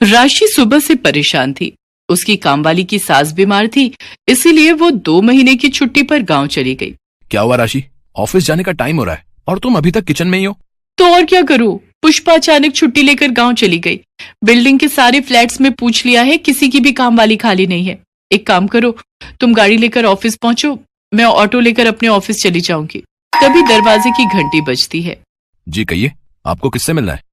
राशि सुबह से परेशान थी। उसकी कामवाली की सास बीमार थी, इसीलिए वो 2 महीने की छुट्टी पर गांव चली गई। क्या हुआ राशि? ऑफिस जाने का टाइम हो रहा है और तुम अभी तक किचन में ही हो। तो और क्या करूं? पुष्पा अचानक छुट्टी लेकर गांव चली गई। बिल्डिंग के सारे फ्लैट्स में पूछ लिया है, किसी की भी कामवाली खाली नहीं है। एक काम करो, तुम गाड़ी लेकर ऑफिस पहुंचो, मैं ऑटो लेकर अपने ऑफिस चली जाऊंगी। तभी दरवाजे की घंटी बजती है। जी कहिए, आपको किससे मिलना है?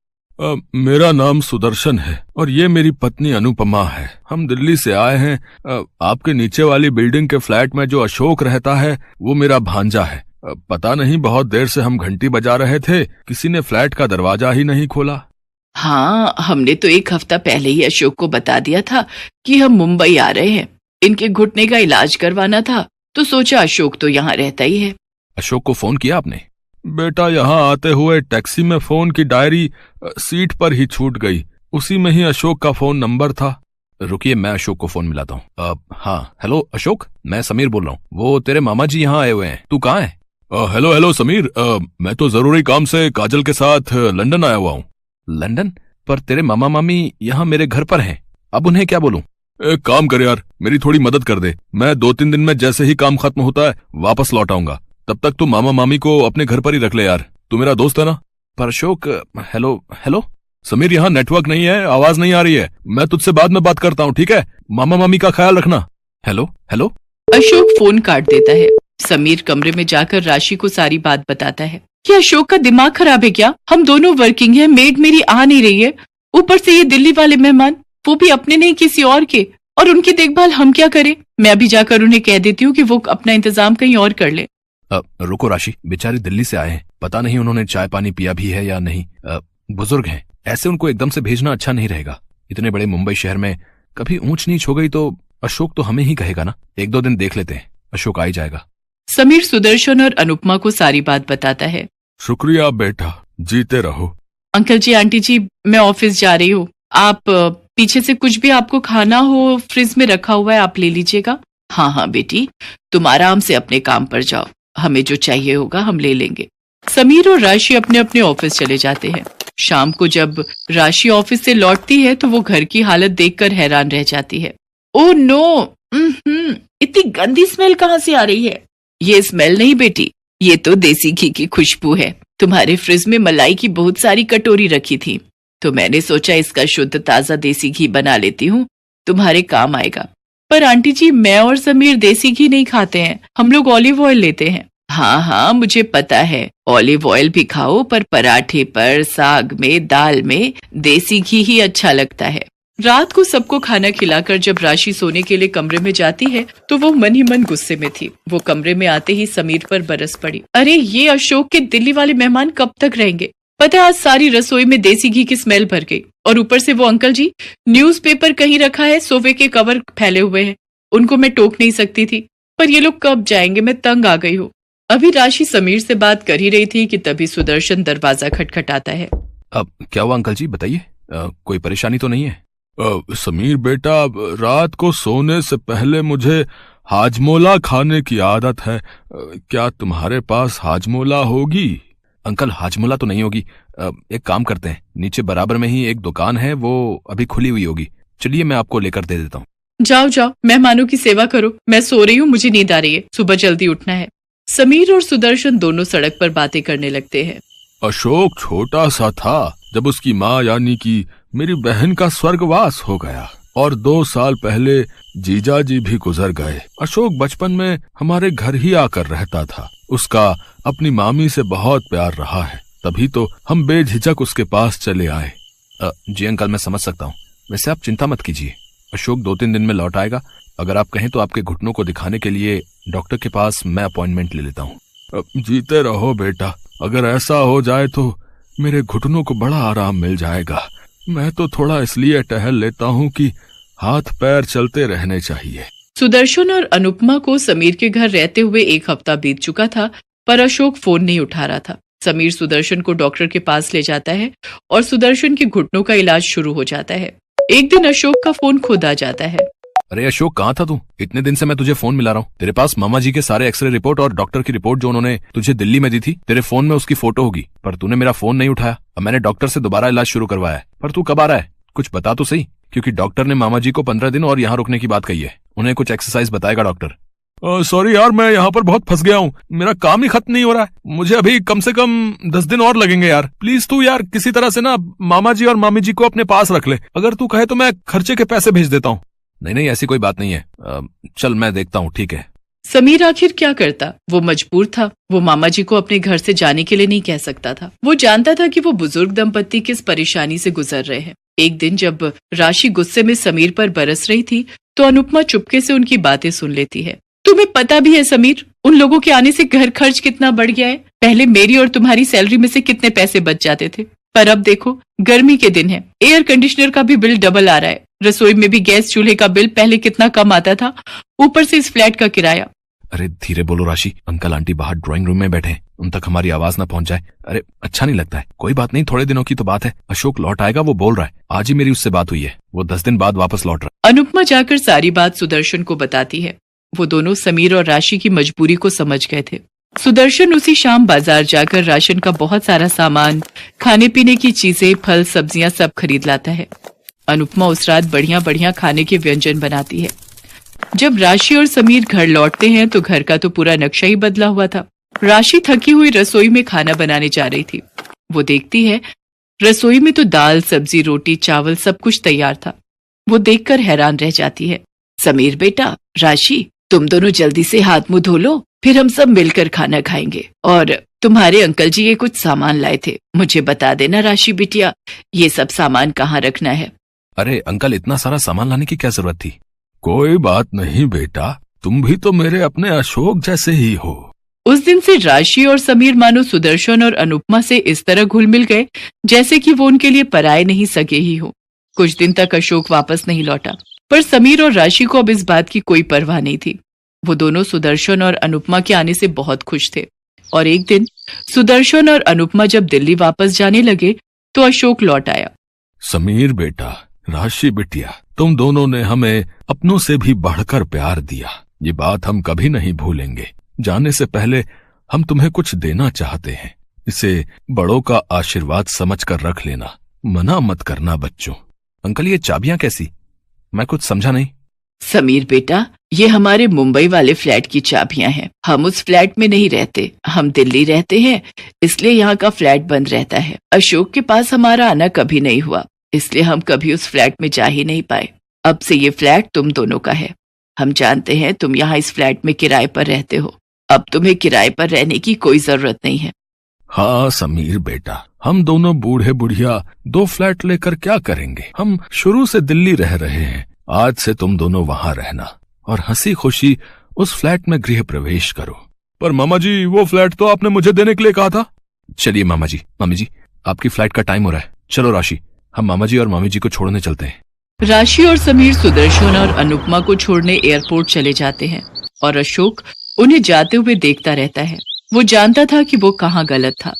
मेरा नाम सुदर्शन है और ये मेरी पत्नी अनुपमा है। हम दिल्ली से आए हैं। आपके नीचे वाली बिल्डिंग के फ्लैट में जो अशोक रहता है वो मेरा भांजा है। पता नहीं, बहुत देर से हम घंटी बजा रहे थे, किसी ने फ्लैट का दरवाजा ही नहीं खोला। हाँ, हमने तो 1 हफ्ता पहले ही अशोक को बता दिया था कि हम मुंबई आ रहे हैं। इनके घुटने का इलाज करवाना था, तो सोचा अशोक तो यहाँ रहता ही है। अशोक को फोन किया आपने? बेटा, यहाँ आते हुए टैक्सी में फोन की डायरी सीट पर ही छूट गई। उसी में ही अशोक का फोन नंबर था। रुकिए, मैं अशोक को फोन मिलाता हूँ। हाँ, हेलो अशोक, मैं समीर बोल रहा हूँ। वो तेरे मामा जी यहाँ आए हुए हैं, तू कहाँ है? हेलो समीर, मैं तो जरूरी काम से काजल के साथ लंदन आया हुआ हूँ। लंदन? पर तेरे मामा मामी यहाँ मेरे घर पर हैं, अब उन्हें क्या बोलूं? एक काम कर यार, मेरी थोड़ी मदद कर दे। मैं 2-3 दिन में जैसे ही काम खत्म होता है वापस लौट आऊंगा। तब तक तू मामा मामी को अपने घर पर ही रख ले यार। तू मेरा दोस्त है ना। पर अशोक, हेलो समीर, यहाँ नेटवर्क नहीं है, आवाज नहीं आ रही है। मैं तुझसे बाद में बात करता हूँ, ठीक है? मामा मामी का ख्याल रखना। हेलो। अशोक फोन काट देता है। समीर कमरे में जाकर राशि को सारी बात बताता है। क्या अशोक का दिमाग खराब है क्या? हम दोनों वर्किंग हैं, मेड मेरी आ नहीं रही है, ऊपर से ये दिल्ली वाले मेहमान, वो भी अपने नहीं किसी और के, और उनकी देखभाल हम क्या करें? मैं अभी जाकर उन्हें कह देती हूँ कि वो अपना इंतजाम कहीं और कर ले। रुको राशि, बेचारी दिल्ली से आए हैं, पता नहीं उन्होंने चाय पानी पिया भी है या नहीं। बुजुर्ग हैं, ऐसे उनको एकदम से भेजना अच्छा नहीं रहेगा। इतने बड़े मुंबई शहर में कभी ऊंच नीच हो गई तो अशोक तो हमें ही कहेगा ना। 1-2 दिन देख लेते हैं, अशोक आ ही जाएगा। समीर सुदर्शन और अनुपमा को सारी बात बताता है। शुक्रिया बेटा, जीते रहो। अंकल जी, आंटी जी, मैं ऑफिस जा रही हूँ। आप पीछे से कुछ भी आपको खाना हो फ्रिज में रखा हुआ है, आप ले लीजिएगा। हाँ बेटी, तुम आराम से अपने काम पर जाओ, हमें जो चाहिए होगा हम ले लेंगे। समीर और राशि अपने अपने ऑफिस चले जाते हैं। शाम को जब राशि ऑफिस से लौटती है तो वो घर की हालत देखकर हैरान रह जाती है। ओह नो, इतनी गंदी स्मेल कहाँ से आ रही है? ये स्मेल नहीं बेटी, ये तो देसी घी की खुशबू है। तुम्हारे फ्रिज में मलाई की बहुत सारी कटोरी रखी थी, तो मैंने सोचा इसका शुद्ध ताजा देसी घी बना लेती हूँ, तुम्हारे काम आएगा। पर आंटी जी, मैं और समीर देसी घी नहीं खाते हैं, हम लोग ऑलिव ऑयल लेते हैं। हाँ, मुझे पता है, ऑलिव ऑयल भी खाओ, पर पराठे पर, साग में, दाल में देसी घी ही अच्छा लगता है। रात को सबको खाना खिलाकर जब राशि सोने के लिए कमरे में जाती है तो वो मन ही मन गुस्से में थी। वो कमरे में आते ही समीर पर बरस पड़ी। अरे, ये अशोक के दिल्ली वाले मेहमान कब तक रहेंगे? पता है, आज सारी रसोई में देसी घी की स्मेल भर गई। और ऊपर से वो अंकल जी, न्यूज़पेपर कहीं रखा है, सोफे के कवर फैले हुए हैं, उनको मैं टोक नहीं सकती थी, पर ये लोग कब जाएंगे? मैं तंग आ गई हूँ। अभी राशि समीर से बात कर ही रही थी कि तभी सुदर्शन दरवाजा खटखटाता है। अब क्या हुआ अंकल जी, बताइए, कोई परेशानी तो नहीं है? समीर बेटा, रात को सोने से पहले मुझे हाजमोला खाने की आदत है। क्या तुम्हारे पास हाजमोला होगी? अंकल, हाजमोला तो नहीं होगी। एक काम करते हैं, नीचे बराबर में ही एक दुकान है, वो अभी खुली हुई होगी, चलिए मैं आपको लेकर दे देता हूँ। जाओ, मेहमानों की सेवा करो, मैं सो रही हूँ, मुझे नींद आ रही है, सुबह जल्दी उठना है। समीर और सुदर्शन दोनों सड़क पर बातें करने लगते हैं। अशोक छोटा सा था जब उसकी माँ यानी कि मेरी बहन का स्वर्गवास हो गया, और 2 साल पहले जीजा जी भी गुजर गए। अशोक बचपन में हमारे घर ही आकर रहता था। उसका अपनी मामी से बहुत प्यार रहा है, तभी तो हम बेझिझक उसके पास चले आए। जी अंकल, मैं समझ सकता हूँ। वैसे आप चिंता मत कीजिए, अशोक 2-3 दिन में लौट आएगा। अगर आप कहें तो आपके घुटनों को दिखाने के लिए डॉक्टर के पास मैं अपॉइंटमेंट ले लेता हूँ। जीते रहो बेटा, अगर ऐसा हो जाए तो मेरे घुटनों को बड़ा आराम मिल जाएगा। मैं तो थोड़ा इसलिए टहल लेता हूँ कि हाथ पैर चलते रहने चाहिए। सुदर्शन और अनुपमा को समीर के घर रहते हुए 1 हफ्ता बीत चुका था, पर अशोक फोन नहीं उठा रहा था। समीर सुदर्शन को डॉक्टर के पास ले जाता है और सुदर्शन के घुटनों का इलाज शुरू हो जाता है। एक दिन अशोक का फोन खुद आ जाता है। अरे अशोक, कहाँ था तू? इतने दिन से मैं तुझे फोन मिला रहा हूँ। तेरे पास मामा जी के सारे एक्सरे रिपोर्ट और डॉक्टर की रिपोर्ट जो उन्होंने तुझे दिल्ली में दी थी, तेरे फोन में उसकी फोटो होगी, पर तूने मेरा फोन नहीं उठाया। अब मैंने डॉक्टर से दोबारा इलाज शुरू करवाया है, पर तू कब आ रहा है? कुछ बता तो सही। क्योंकि डॉक्टर ने मामा जी को 15 दिन और यहाँ रुकने की बात कही है। उन्हें कुछ एक्सरसाइज बताएगा डॉक्टर। सॉरी यार, मैं यहाँ पर बहुत फंस गया हूँ। मेरा काम ही खत्म नहीं हो रहा है। मुझे अभी कम से कम 10 दिन और लगेंगे यार। प्लीज तू यार किसी तरह से ना मामा जी और मामी जी को अपने पास रख ले। अगर तू कहे तो मैं खर्चे के पैसे भेज देता हूँ। नहीं, ऐसी कोई बात नहीं है। चल मैं देखता हूँ, ठीक है। समीर आखिर क्या करता, वो मजबूर था। वो मामा जी को अपने घर से जाने के लिए नहीं कह सकता था। वो जानता था कि वो बुजुर्ग दंपत्ति किस परेशानी से गुजर रहे हैं। एक दिन जब राशि गुस्से में समीर पर बरस रही थी तो अनुपमा चुपके से उनकी बातें सुन लेती है। तुम्हें पता भी है समीर, उन लोगों के आने से घर खर्च कितना बढ़ गया है। पहले मेरी और तुम्हारी सैलरी में से कितने पैसे बच जाते थे, पर अब देखो गर्मी के दिन है, एयर कंडीशनर का भी बिल डबल आ रहा है। रसोई में भी गैस चूल्हे का बिल पहले कितना कम आता था, ऊपर से इस फ्लैट का किराया। अरे धीरे बोलो राशि, अंकल आंटी बाहर ड्राइंग रूम में बैठे हैं, उन तक हमारी आवाज ना पहुंच जाए। अरे अच्छा नहीं लगता है। कोई बात नहीं, थोड़े दिनों की तो बात है। अशोक लौट आएगा, वो बोल रहा है। आज ही मेरी उससे बात हुई है, वो 10 दिन बाद वापस लौट रहा है। अनुपमा जाकर सारी बात सुदर्शन को बताती है। वो दोनों समीर और राशि की मजबूरी को समझ गए थे। सुदर्शन उसी शाम बाजार जाकर राशन का बहुत सारा सामान, खाने पीने की चीजें, फल सब्जियां सब खरीद लाता है। अनुपमा उस रात बढ़िया बढ़िया खाने के व्यंजन बनाती है। जब राशि और समीर घर लौटते हैं तो घर का तो पूरा नक्शा ही बदला हुआ था। राशि थकी हुई रसोई में खाना बनाने जा रही थी। वो देखती है रसोई में तो दाल, सब्जी, रोटी, चावल सब कुछ तैयार था। वो देखकर हैरान रह जाती है। समीर बेटा, राशि, तुम दोनों जल्दी से हाथ मुंह धो लो, फिर हम सब मिलकर खाना खाएंगे। और तुम्हारे अंकल जी ये कुछ सामान लाए थे, मुझे बता देना राशि बिटिया, ये सब सामान कहाँ रखना है। अरे अंकल, इतना सारा सामान लाने की क्या जरूरत थी? कोई बात नहीं बेटा, तुम भी तो मेरे अपने अशोक जैसे ही हो। उस दिन से राशि और समीर मानो सुदर्शन और अनुपमा से इस तरह घुल मिल गए जैसे कि वो उनके लिए पराये नहीं सके ही हो। कुछ दिन तक अशोक वापस नहीं लौटा, पर समीर और राशि को अब इस बात की कोई परवाह नहीं थी। वो दोनों सुदर्शन और अनुपमा के आने से बहुत खुश थे। और एक दिन सुदर्शन और अनुपमा जब दिल्ली वापस जाने लगे तो अशोक लौट आया। समीर बेटा, राशि बिटिया, तुम दोनों ने हमें अपनों से भी बढ़कर प्यार दिया। ये बात हम कभी नहीं भूलेंगे। जाने से पहले हम तुम्हें कुछ देना चाहते हैं। इसे बड़ों का आशीर्वाद समझकर रख लेना, मना मत करना बच्चों। अंकल, ये चाबियां कैसी? मैं कुछ समझा नहीं। समीर बेटा, ये हमारे मुंबई वाले फ्लैट की चाबियां हैं। हम उस फ्लैट में नहीं रहते, हम दिल्ली रहते हैं, इसलिए यहाँ का फ्लैट बंद रहता है। अशोक के पास हमारा आना कभी नहीं हुआ, इसलिए हम कभी उस फ्लैट में जा ही नहीं पाए। अब से ये फ्लैट तुम दोनों का है। हम जानते हैं तुम यहाँ इस फ्लैट में किराए पर रहते हो, अब तुम्हें किराए पर रहने की कोई जरूरत नहीं है। हाँ समीर बेटा, हम दोनों बूढ़े बुढ़िया 2 फ्लैट लेकर क्या करेंगे। हम शुरू से दिल्ली रह रहे हैं, आज से तुम दोनों वहां रहना और हंसी खुशी उस फ्लैट में गृह प्रवेश करो। पर मामा जी, वो फ्लैट तो आपने मुझे देने के लिए कहा था। चलिए मामा जी, मामी जी, आपकी फ्लाइट का टाइम हो रहा है। चलो राशि, हम मामा जी और मामी जी को छोड़ने चलते हैं। राशि और समीर सुदर्शन और अनुपमा को छोड़ने एयरपोर्ट चले जाते हैं और अशोक उन्हें जाते हुए देखता रहता है। वो जानता था कि वो कहाँ गलत था।